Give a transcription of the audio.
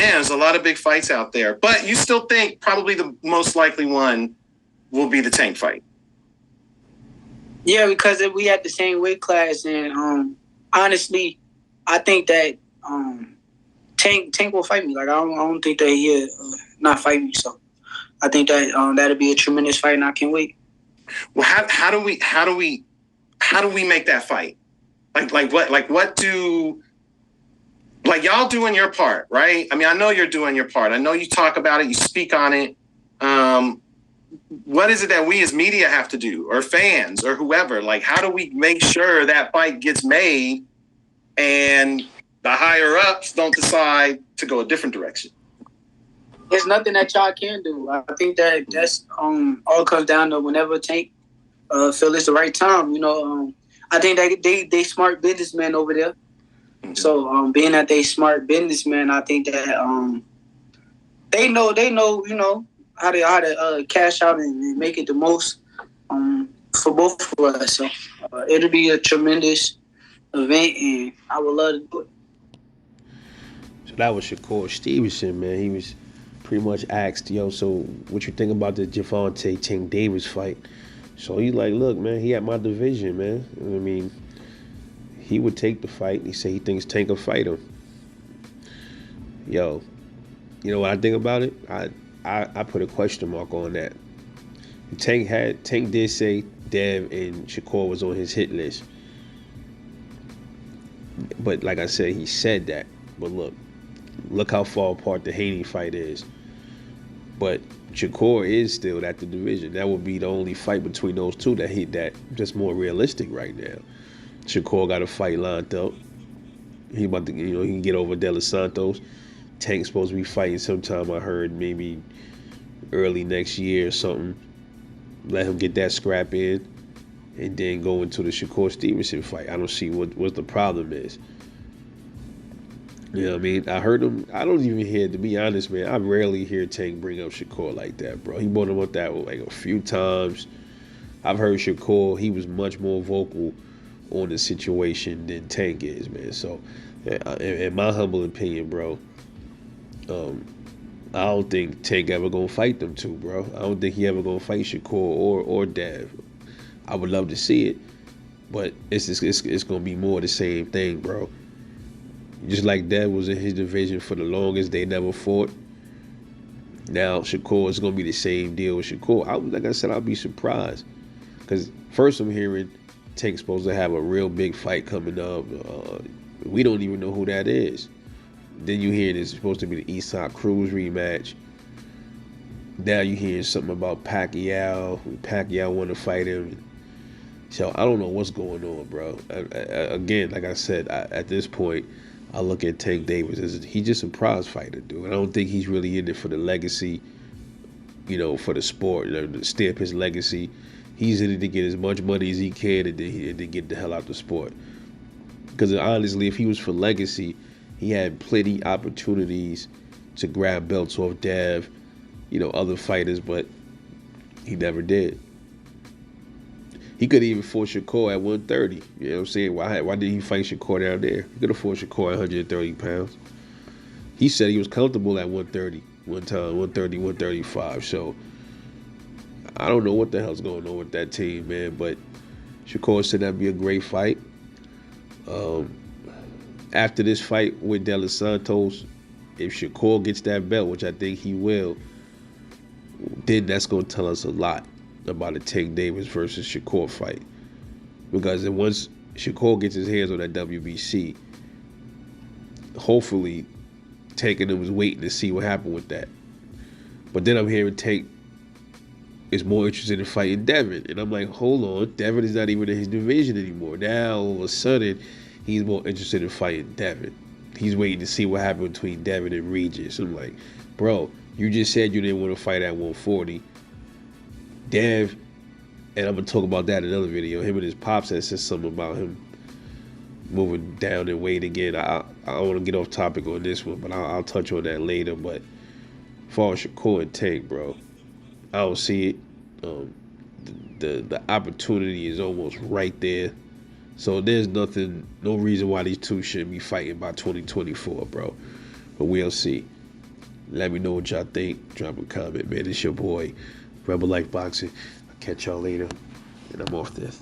Man, there's a lot of big fights out there. But you still think probably the most likely one will be the Tank fight. Yeah, because we had the same weight class, and honestly, I think that Tank will fight me. Like I don't think that he'll not fight me. So I think that that'll be a tremendous fight, and I can't wait. Well, how do we make that fight? What do y'all doing your part, right? I mean, I know you're doing your part. I know you talk about it, you speak on it. What is it that we as media have to do, or fans, or whoever? Like, how do we make sure that fight gets made and the higher ups don't decide to go a different direction? There's nothing that y'all can do. I think that's all comes down to whenever Tank feel it's the right time. I think that they smart businessmen over there. Mm-hmm. So being that they smart businessmen, I think that they know how to cash out and make it the most for both of us. So it'll be a tremendous event, and I would love to do it. So that was Shakur Stevenson, man. He was pretty much asked, so what you think about the Gervonta Tank Davis fight? So he's like, look, man, he at my division, man. I mean, he would take the fight. He said he thinks Tank will fight him. Yo, you know what I think about it? I put a question mark on that. Tank did say Dev and Shakur was on his hit list. But like I said, he said that. But look how far apart the Haney fight is. But Shakur is still at the division. That would be the only fight between those two that's more realistic right now. Shakur got a fight lined up. He about to, he can get over De Los Santos. Tank's supposed to be fighting sometime, I heard, maybe early next year or something. Let him get that scrap in and then go into the Shakur Stevenson fight. I don't see what the problem is. You know what I mean? I heard him. I don't even hear, to be honest, man, I rarely hear Tank bring up Shakur like that, bro. He brought him up that like a few times. I've heard Shakur, he was much more vocal on the situation than Tank is, man. So, in my humble opinion, bro, I don't think Tank ever gonna fight them two, bro. I don't think he ever gonna fight Shakur or Dev. I would love to see it, but it's gonna be more the same thing, bro. Just like Dev was in his division for the longest, they never fought. Now Shakur is gonna be the same deal with Shakur. Like I said, I'll be surprised, because first I'm hearing Tank's supposed to have a real big fight coming up. We don't even know who that is. Then you hear it's supposed to be the Eastside Cruz rematch. Now you hear something about Pacquiao. Pacquiao want to fight him. So I don't know what's going on, bro. Again, like I said, at this point, I look at Tank Davis as he's just a prize fighter, dude. I don't think he's really in it for the legacy, for the sport, to stamp his legacy. He's in it to get as much money as he can and then get the hell out the sport. Because honestly, if he was for legacy, he had plenty opportunities to grab belts off Dev, other fighters, but he never did. He could even force Shakur at 130. You know what I'm saying? Why did he fight Shakur down there? He could have forced Shakur at 130 pounds. He said he was comfortable at 130 one time, 130, 135. So I don't know what the hell's going on with that team, man. But Shakur said that'd be a great fight. After this fight with De Los Santos, if Shakur gets that belt, which I think he will, then that's going to tell us a lot about a Tank Davis versus Shakur fight. Because then once Shakur gets his hands on that WBC, hopefully Tank and him was waiting to see what happened with that. But then I'm hearing Tank is more interested in fighting Devin. And I'm like, hold on, Devin is not even in his division anymore. Now, all of a sudden, he's more interested in fighting Devin. He's waiting to see what happened between Devin and Regis. I'm like, bro, you just said you didn't want to fight at 140. Dev, and I'm going to talk about that in another video, him and his pops had said something about him moving down in weight again. I don't want to get off topic on this one, but I'll touch on that later. But as far as Shakur and Tank, bro, I don't see it. The opportunity is almost right there. So there's no reason why these two shouldn't be fighting by 2024, bro. But we'll see. Let me know what y'all think. Drop a comment, man. It's your boy, Rebel Life Boxing. I'll catch y'all later, and I'm off this.